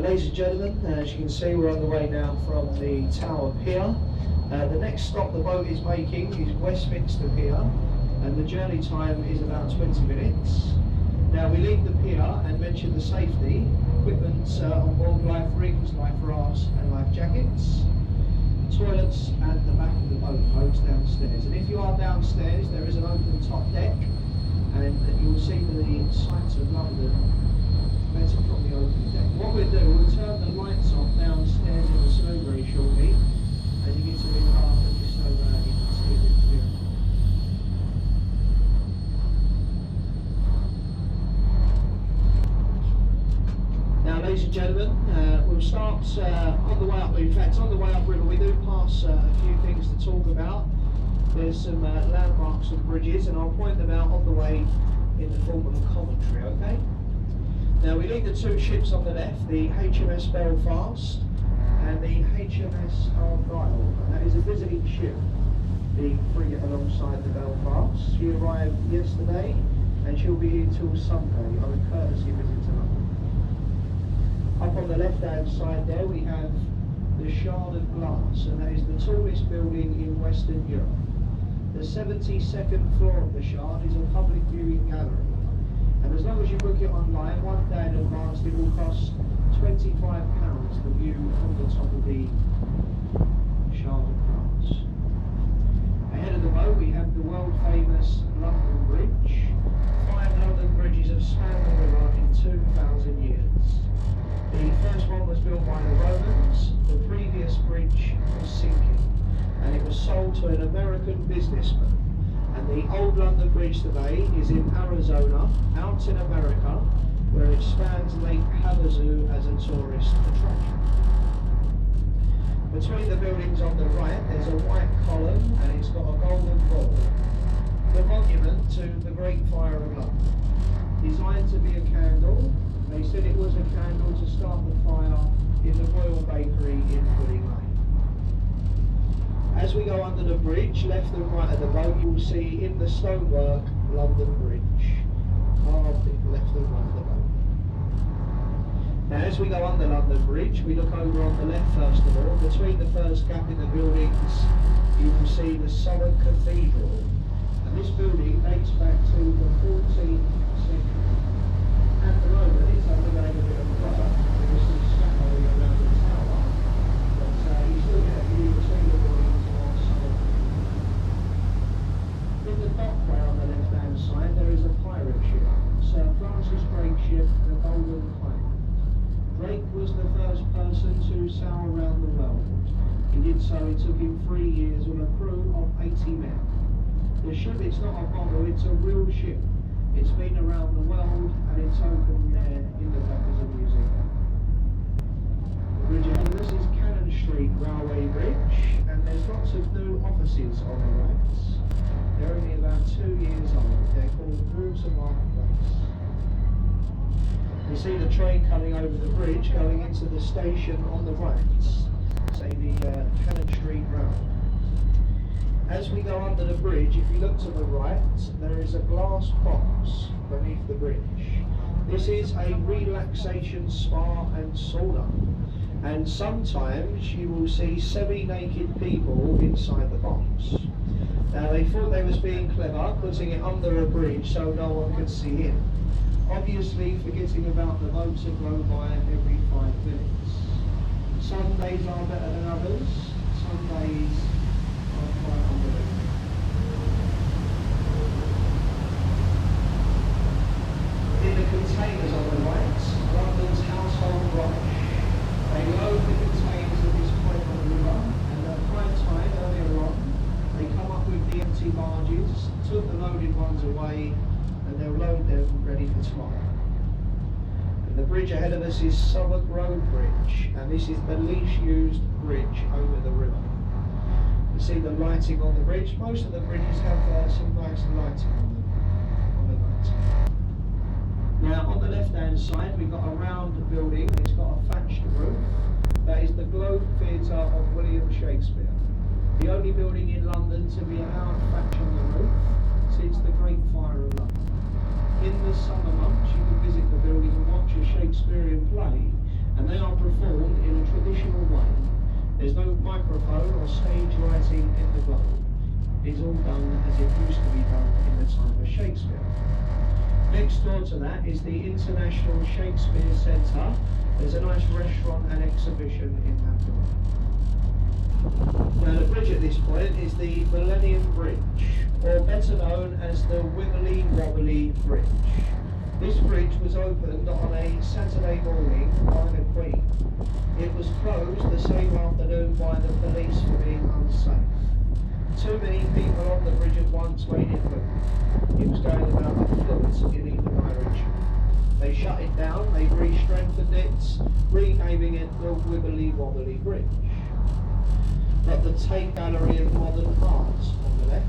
Ladies and gentlemen, as you can see, we're on the way now from the Tower Pier. The next stop the boat is making is Westminster Pier, and the journey time is about 20 minutes. Now we leave the pier and mention the safety. Equipment on board: life rings, life rafts and life jackets. Toilets at the back of the boat, folks, downstairs. And if you are downstairs, there is an open top deck, and you'll see the sights of London better from the open deck. What we'll do, we'll turn the lights off downstairs in the saloon very shortly, as you get to the after, just so you can see it clearer. Now, ladies and gentlemen, we'll start on the way up. In fact, on the way up river, we do pass a few things to talk about. There's some landmarks and bridges, and I'll point them out on the way in the form of a commentary, okay? Now, we leave the two ships on the left, the HMS Belfast and the HMS Argyle. And that is a visiting ship, the frigate alongside the Belfast. She arrived yesterday and she'll be here till Sunday on a courtesy visit to London. Up on the left-hand side there we have the Shard of Glass, and that is the tallest building in Western Europe. The 72nd floor of the Shard is a public viewing gallery. And as long as you book it online, one day in advance, it will cost £25 to view from the top of the Shard of Glass. Ahead of the boat, we have the world famous London Bridge. 5 London bridges have spanned the river in 2,000 years. The first one was built by the Romans. The previous bridge was sinking, and it was sold to an American businessman. And the old London Bridge today is in Arizona, out in America, where it spans Lake Havasu as a tourist attraction. Between the buildings on the right, there's a white column, and it's got a golden ball. The monument to the Great Fire of London. Designed to be a candle, they said it was a candle to start the fire in the Royal Bakery in Pudding Lane. As we go under the bridge, left and right of the boat, you will see in the stonework, London Bridge. Carved left and right of the boat. Now as we go under London Bridge, we look over on the left first of all. Between the first gap in the buildings, you will see the Southwark Cathedral. And this building dates back to the 14th century. At the moment, it's undergoing a bit of work. There's some scaffolding around the tower, but you still get a view between the buildings. In the dockway on the left-hand side, there is a pirate ship, Sir Francis Drake's ship, the Golden Claim. Drake was the first person to sail around the world. He did so, it took him 3 years with a crew of 80 men. The ship, it's not a bottle, it's a real ship. It's been around the world, and it's open there in the back as a museum. The bridge ahead of us is Cannon Street Railway Bridge, and there's lots of new offices on the right. They're only about 2 years old. They're called Watermark Place. You see the train coming over the bridge, going into the station on the right, say the Cannon Street Railway. As we go under the bridge, if you look to the right, there is a glass box beneath the bridge. This is a relaxation spa and sauna. And sometimes you will see semi-naked people inside the box. Now they thought they was being clever, putting it under a bridge so no one could see in. Obviously forgetting about the boats that go by every 5 minutes. Some days are better than others, some days are quite unbelievable. In the containers on the right, London's household rush. They load the containers at this point on the river, and at prime time earlier on, they come up with the empty barges, took the loaded ones away, and they'll load them ready for tomorrow. And the bridge ahead of us is Southwark Road Bridge, and this is the least used bridge over the river. You see the lighting on the bridge. Most of the bridges have some nice lighting on the night. Now on the left hand side we've got a round building, it's got a thatched roof. That is the Globe Theatre of William Shakespeare. The only building in London to be allowed thatch on the roof since the Great Fire of London. In the summer months you can visit the building and watch a Shakespearean play, and and they are performed in a traditional way. There's no microphone or stage lighting in the globe. It's all done as it used to be done in the time of Shakespeare. Next door to that is the International Shakespeare Centre. There's a nice restaurant and exhibition in that building. Now the bridge at this point is the Millennium Bridge, or better known as the Wibbly Wobbly Bridge. This bridge was opened on a Saturday morning by the Queen. It was closed the same afternoon by the police for being unsafe. Too many people on the bridge at once made it move. It was going about a foot in either direction. They shut it down, they re-strengthened it, renaming it the Wibbly Wobbly Bridge. Got the Tate Gallery of Modern Art on the left.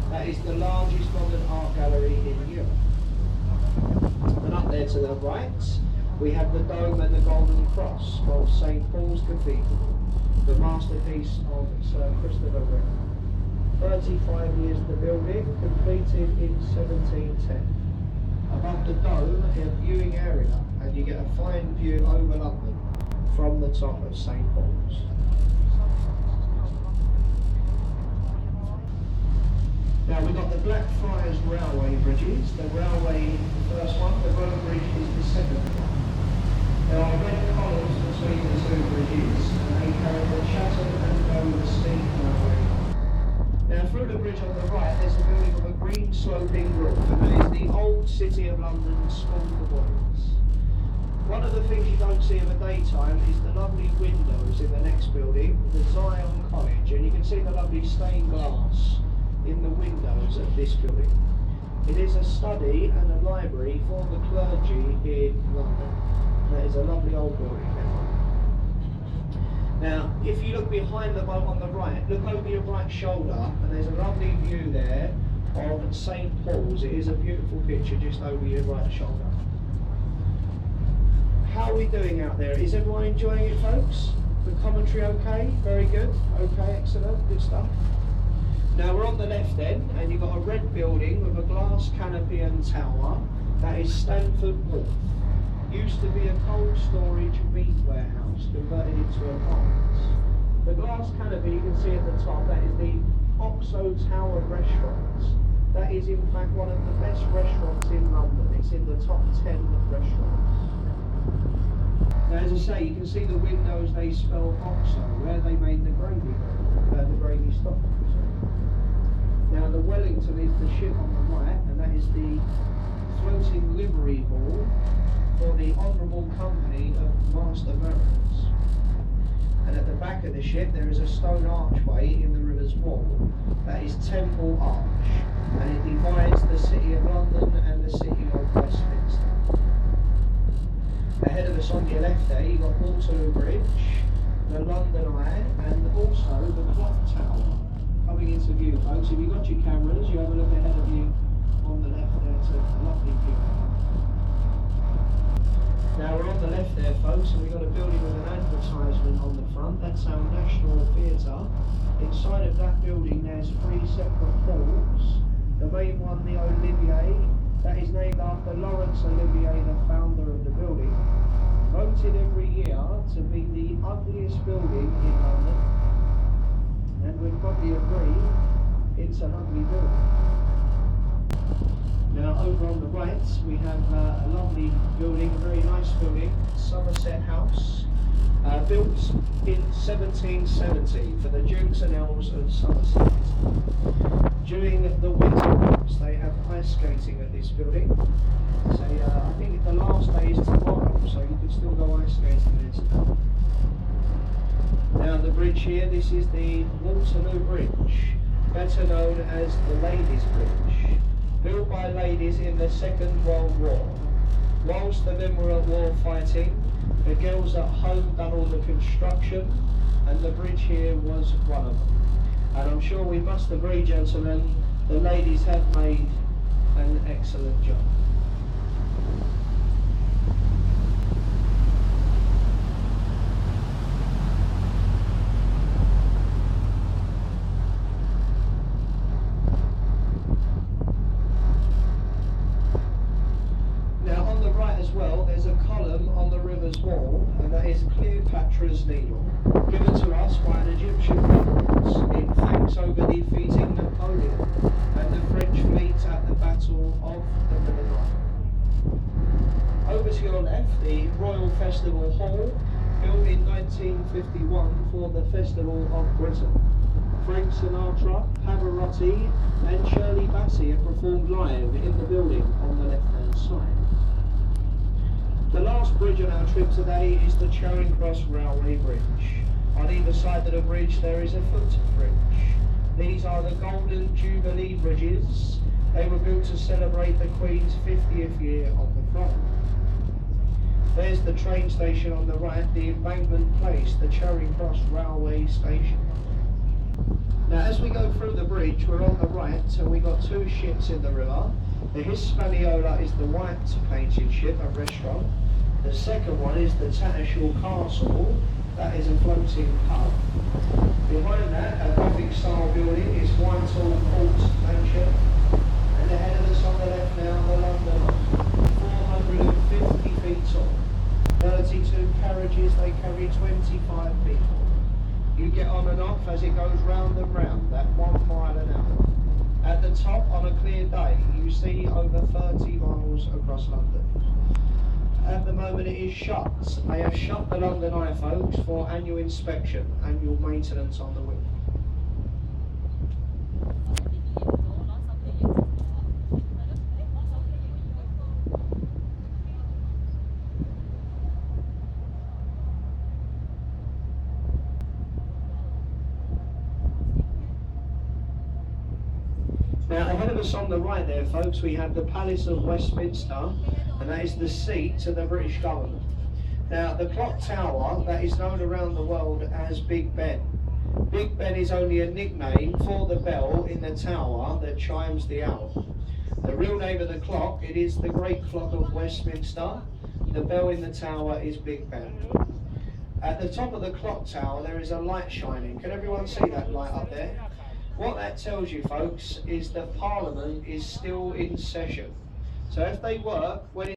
That is the largest modern art gallery in Europe. And up there to the right, we have the Dome and the Golden Cross of St Paul's Cathedral, the masterpiece of Sir Christopher Wren. 35 years the building, completed in 1710. Above the dome, a viewing area, and you get a fine view over London from the top of St Paul's. Now we've got the Blackfriars Railway bridges. The railway, the first one, the road bridge is the second one. There are red columns between the two bridges, and they carry the Chatham and Dover Steam Railway. Now through the bridge on the right there's a building with a green sloping roof, and that is the old City of London School for Boys. One of the things you don't see in the daytime is the lovely windows in the next building, the Zion College, and you can see the lovely stained glass in the windows of this building. It is a study and a library for the clergy in London. That is a lovely old building now. Now, if you look behind the boat on the right, look over your right shoulder, and there's a lovely view there of St Paul's. It is a beautiful picture just over your right shoulder. How are we doing out there? Is everyone enjoying it, folks? The commentary okay? Very good? Okay, excellent, good stuff. Now we're on the left end, and you've got a red building with a glass canopy and tower. That is Stanford Wharf. Used to be a cold storage meat warehouse, converted into apartments. The glass canopy you can see at the top, that is the Oxo Tower restaurant. That is in fact one of the best restaurants in London. It's in the top 10 restaurants. Now as I say, you can see the windows, they spell Oxo, where they made the gravy stock. Now the Wellington is the ship on the right, and that is the floating livery hall for the Honourable Company of Master Mariners. And at the back of the ship there is a stone archway in the river's wall. That is Temple Arch, and it divides the City of London and the City of Westminster. Ahead of us on your left there you've got Waterloo Bridge, the London Eye, and also the Clock Tower. Coming into view, folks, if you've got your cameras, you have a look ahead of you on the left there to a lovely view. Now we're on the left there, folks, and we've got a building with an advertisement on the front. That's our National Theatre. Inside of that building there's 3 separate halls. The main one, the Olivier, that is named after Laurence Olivier, the founder of the building. Voted every year to be the ugliest building in London. And we'd probably agree, it's an ugly building. Now over on the right we have a lovely building, a very nice building, Somerset House, built in 1770 for the Dukes and Earls of Somerset. During the winter months they have ice skating at this building. So I think the last day is tomorrow, so you can still go ice skating there today. Now the bridge here, this is the Waterloo Bridge, better known as the Ladies' Bridge. Built by ladies in the Second World War. Whilst the men were at war fighting, the girls at home done all the construction, and the bridge here was one of them. And I'm sure we must agree, gentlemen, the ladies have made an excellent job. Cleopatra's Needle, given to us by an Egyptian prince in thanks over defeating Napoleon and the French fleet at the Battle of the Milano. Over to your left, the Royal Festival Hall, built in 1951 for the Festival of Britain. Frank Sinatra, Pavarotti and Shirley Bassey have performed live in the building on the left-hand side. The last bridge on our trip today is the Charing Cross Railway Bridge. On either side of the bridge there is a footbridge. These are the Golden Jubilee Bridges. They were built to celebrate the Queen's 50th year on the throne. There's the train station on the right, the Embankment Place, the Charing Cross Railway Station. Now as we go through the bridge, we're on the right and we've got two ships in the river. The Hispaniola is the white painted ship, a restaurant. The second one is the Tattershall Castle, that is a floating pub. Behind that, a Gothic style building is Whitehall Court Mansion. And ahead of us on the left now, the London Eye, 450 feet tall. 32 carriages, they carry 25 people. You get on and off as it goes round and round, that 1 mile an hour. At the top, on a clear day, you see over 30 miles across London. At the moment it is shut. They have shut the London Eye, folks, for annual inspection, annual maintenance on the wheel. Now ahead of us on the right there, folks, we have the Palace of Westminster, and that is the seat to the British government. Now the clock tower, that is known around the world as Big Ben. Big Ben is only a nickname for the bell in the tower that chimes the hour. The real name of the clock, it is the Great Clock of Westminster. The bell in the tower is Big Ben. At the top of the clock tower there is a light shining. Can everyone see that light up there? What that tells you, folks, is that Parliament is still in session. So if they work when